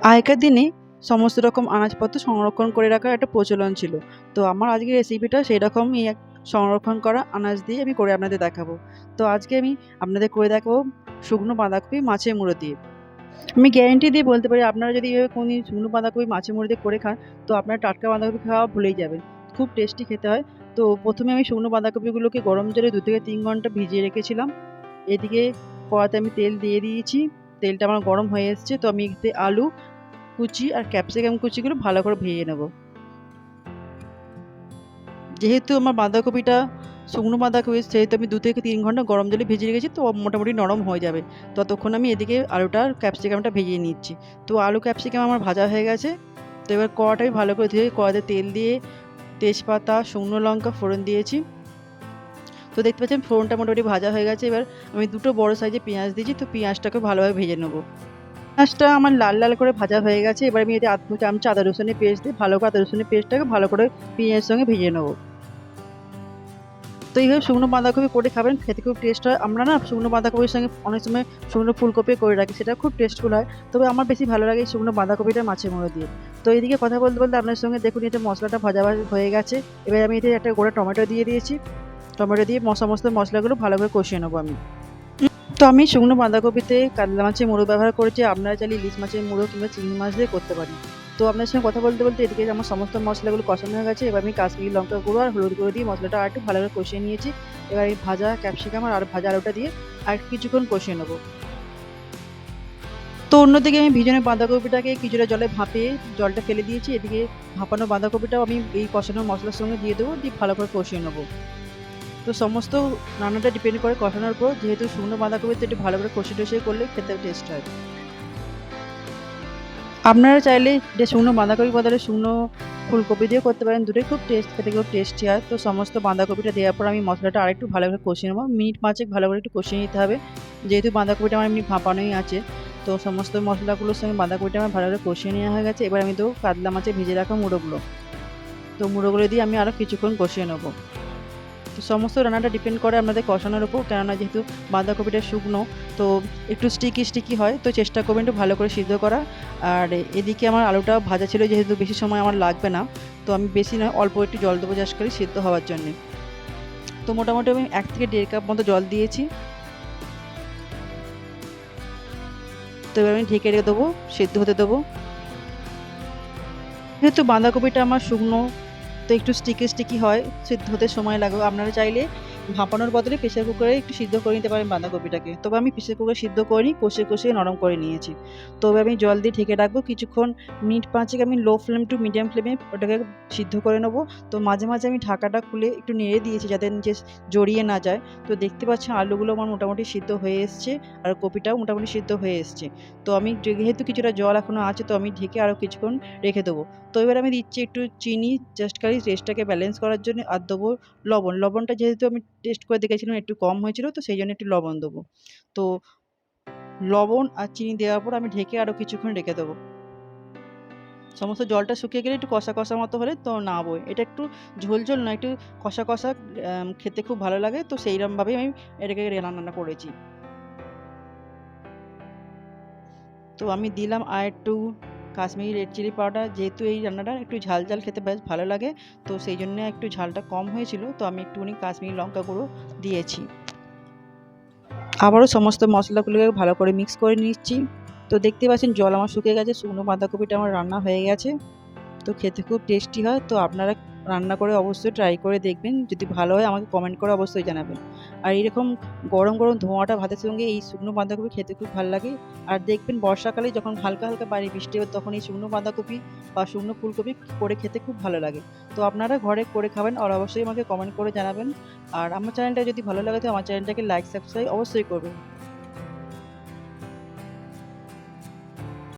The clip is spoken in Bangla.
আগেকার দিনে সমস্ত রকম আনাজপত্র সংরক্ষণ করে রাখার একটা প্রচলন ছিল। তো আমার আজকের রেসিপিটা সেইরকমই এক সংরক্ষণ করা আনাজ দিয়ে আমি করে আপনাদের দেখাবো। তো আজকে আমি আপনাদের করে দেখাবো শুকনো বাঁধাকপি মাছের মুড়ো দিয়ে। আমি গ্যারান্টি দিয়ে বলতে পারি আপনারা যদি এভাবে কোনদিন শুকনো বাঁধাকপি মাছের মুড়ো দিয়ে করে খান, তো আপনারা টাটকা বাঁধাকপি খাওয়া ভুলেই যাবেন। খুব টেস্টি খেতে হয়। তো ১ম এ আমি শুকনো বাঁধাকপিগুলোকে গরম জলে ২ থেকে ৩ ঘন্টা ভিজিয়ে রেখেছিলাম। এদিকে কড়াতে আমি তেল দিয়ে দিয়েছি। তেলটা আমার গরম হয়ে এসছে। তো আমি এতে আলু কুচি আর ক্যাপসিকাম কুচিগুলো ভালো করে ভেজে নেব। যেহেতু আমার বাঁধাকপিটা শুকনো বাঁধাকপি সেহেতু আমি ২ থেকে ৩ ঘন্টা গরম জলে ভিজিয়ে রেখেছি, তো মোটামুটি নরম হয়ে যাবে। ততক্ষণ আমি এদিকে আলুটা আর ক্যাপসিকামটা ভেজে নিচ্ছি। তো আলু ক্যাপসিকাম আমার ভাজা হয়ে গেছে। তো এবার কড়াটা আমি ভালো করে ধুয়ে কড়াতে তেল দিয়ে তেজপাতা, শুকনো লঙ্কা ফোড়ন দিয়েছি। তো দেখতে পাচ্ছেন ফোড়নটা মোটামুটি ভাজা হয়ে গেছে। এবার আমি ২ টো বড় সাইজের পেঁয়াজ দিয়েছি। তো পেঁয়াজটাকে ভালোভাবে ভেজে নেব। পেঁয়াজটা আমার লাল লাল করে ভাজা হয়ে গেছে। এবার আমি এতে ১/২ চামচ আদা রসুনের পেস্ট দিয়ে ভালো করে আদা রসুনের পেস্টটাকে ভালো করে পেঁয়াজের সঙ্গে ভেজে নেব। তো এইভাবে শুকনো বাঁধাকপি করে খাবেন, খেতে খুব টেস্ট হয়। আমরা না শুকনো বাঁধাকপির সঙ্গে অনেক সময় শুকনো ফুলকপি করে রাখি, সেটা খুব টেস্টফুল হয়। তবে আমার বেশি ভালো লাগে এই শুকনো বাঁধাকপিটা মাছের মুড়ো দিয়ে। তো এইদিকে কথা বলতে বলতে আপনার সঙ্গে দেখুন এটা মশলাটা ভাজা হয়ে গেছে। এবার আমি এতে একটা গোটা টমেটো দিয়ে দিয়েছি। টমেটো দিয়ে সমস্ত মশলাগুলো ভালো করে কষিয়ে নেবো আমি। তো আমি শুকনো বাঁধাকপিতে কাতলা মাছের মুড়ো ব্যবহার করেছি। আপনারা চাইলে ইলিশ মাছের মুড়ো কিংবা চিংড়ি মাছ দিয়ে করতে পারেন। তো আপনার সঙ্গে কথা বলতে বলতে এদিকে আমার সমস্ত মশলাগুলো কষানো হয়ে গেছে। এবার আমি কাশ্মীরি লঙ্কা গুঁড়ো আর হলুদ গুঁড়ো দিয়ে মশলাটা আরেকটু ভালো করে কষিয়ে নিয়েছি। এবার এই ভাজা ক্যাপসিকাম আর ভাজা আলুটা দিয়ে আর কিছুক্ষণ কষিয়ে নেবো। তো অন্যদিকে আমি ভিজানো বাঁধাকপিটাকে কিছুটা জলে ভাপিয়ে জলটা ফেলে দিয়েছি। এদিকে ভাপানো বাঁধাকপিটাও আমি এই কষানো মশলার সঙ্গে দিয়ে দেবো, দিয়ে ভালো করে কষিয়ে নেবো। তো সমস্ত রান্নাটা ডিপেন্ড করে কষানোর উপর। যেহেতু শুকনো বাঁধাকপিতে একটু ভালো করে কষিয়ে টষিয়ে করলে খেতে টেস্ট হয়। আপনারা চাইলে এটা শুকনো বাঁধাকপির বদলে শুকনো ফুলকপি দিয়েও করতে পারেন। দুটোই খুব খেতে খুব টেস্টি হয়। তো সমস্ত বাঁধাকপিটা দেওয়ার পর আমি মশলাটা আরেকটু ভালো করে কষিয়ে নেবো। মিনিট ৫ ভালো করে একটু কষিয়ে নিতে হবে। যেহেতু বাঁধাকপিটা আমার এমনি ভাপানোই আছে। তো সমস্ত মশলাগুলোর সঙ্গে বাঁধাকপিটা আমার ভালো করে কষিয়ে নেওয়া হয়ে গেছে। এবার আমি দেবো কাতলা মাছের ভেজে রাখা মুড়োগুলো। তো মুড়োগুলো দিয়ে আমি আরও কিছুক্ষণ কষিয়ে নেবো। তো সমস্ত রান্নাটা ডিপেন্ড করে আপনাদের কষানোর উপর। কেননা যেহেতু বাঁধাকপিটা শুকনো, তো একটু স্টিকি হয়। তো চেষ্টা করবেন একটু ভালো করে সিদ্ধ করার। আর এদিকে আমার আলুটা ভাজা ছিল, যেহেতু বেশি সময় আমার লাগবে না। তো আমি বেশি নয় অল্প একটু জল দেবো জাস্ট করে সিদ্ধ হওয়ার জন্যে। তো মোটামুটি আমি ১ থেকে ১.৫ কাপ মতো জল দিয়েছি। তো এবার আমি ঢেকে রেখে দেবো, সিদ্ধ হতে দেবো। যেহেতু বাঁধাকপিটা আমার শুকনো, তো একটু স্টিকি হয়, সিদ্ধ হতে সময় লাগবে। আপনারা চাইলে ভাপানোর বদলে প্রেসার কুকারে একটু সিদ্ধ করে নিতে পারেন বাঁধাকপিটাকে। তবে আমি প্রেসার কুকারে সিদ্ধ করিনি, কষিয়ে নরম করে নিয়েছি। তবে আমি জল দিয়ে ঢেকে রাখবো কিছুক্ষণ। মিনিট ৫ আমি লো ফ্লেম টু মিডিয়াম ফ্লেমে ওটাকে সিদ্ধ করে নেবো। তো মাঝে মাঝে আমি ঢাকাটা খুলে একটু নেড়ে দিয়েছি যাতে নিচে জড়িয়ে না যায়। তো দেখতে পাচ্ছেন আলুগুলো আমার মোটামুটি সিদ্ধ হয়ে এসছে আর কপিটাও মোটামুটি সিদ্ধ হয়ে এসছে। তো আমি যেহেতু কিছুটা জল এখনো আছে, তো আমি ঢেকে আরও কিছুক্ষণ রেখে দেবো। তো এবার আমি দিচ্ছি একটু চিনি জাস্ট খালি টেস্টটাকে ব্যালেন্স করার জন্য, আর দেবো লবণ। লবণটা যেহেতু আমি টেস্ট করে দেখেছিলাম একটু কম হয়েছিল, তো সেই জন্য একটু লবণ দেবো। তো লবণ আর চিনি দেওয়ার পর আমি ঢেকে আরও কিছুক্ষণ রেখে দেবো। সমস্ত জলটা শুকিয়ে গেলে একটু কষা মতো হলে তো নামাবো। এটা একটু ঝোল না, একটু কষা খেতে খুব ভালো লাগে। তো সেইরকমভাবেই আমি এটাকে রান্না করেছি। তো আমি দিলাম আর একটু কাশ্মীরি রেড চিলি পাউডার। যেহেতু এই রান্নাটা একটু ঝাল খেতে বেশ ভালো লাগে, তো সেই জন্য একটু ঝালটা কম হয়েছিল। তো আমি একটুখানি কাশ্মীরি লঙ্কা গুঁড়ো দিয়েছি। আবারও সমস্ত মশলাগুলোকে ভালো করে মিক্স করে নিচ্ছি। তো দেখতে পাচ্ছেন জল আমার শুকিয়ে গেছে, শুকনো বাঁধাকপিটা আমার রান্না হয়ে গেছে। তো খেতে খুব টেস্টি হয়। তো আপনারা রান্না করে অবশ্যই ট্রাই করে দেখবেন। যদি ভালো হয় আমাকে কমেন্ট করে অবশ্যই জানাবেন। আর এরকম গরম ধোঁয়াটা ভাতের সঙ্গে এই শুকনো বাঁধাকপি খেতে খুব ভাল লাগে। আর দেখবেন বর্ষাকালে যখন হালকা বাইরে বৃষ্টি হবে, তখন এই শুকনো বাঁধাকপি বা শুকনো ফুলকপি করে খেতে খুব ভালো লাগে। তো আপনারা ঘরে করে খাবেন আর অবশ্যই আমাকে কমেন্ট করে জানাবেন। আর আমার চ্যানেলটা যদি ভালো লাগে তো আমার চ্যানেলটাকে লাইক সাবস্ক্রাইব অবশ্যই করবেন।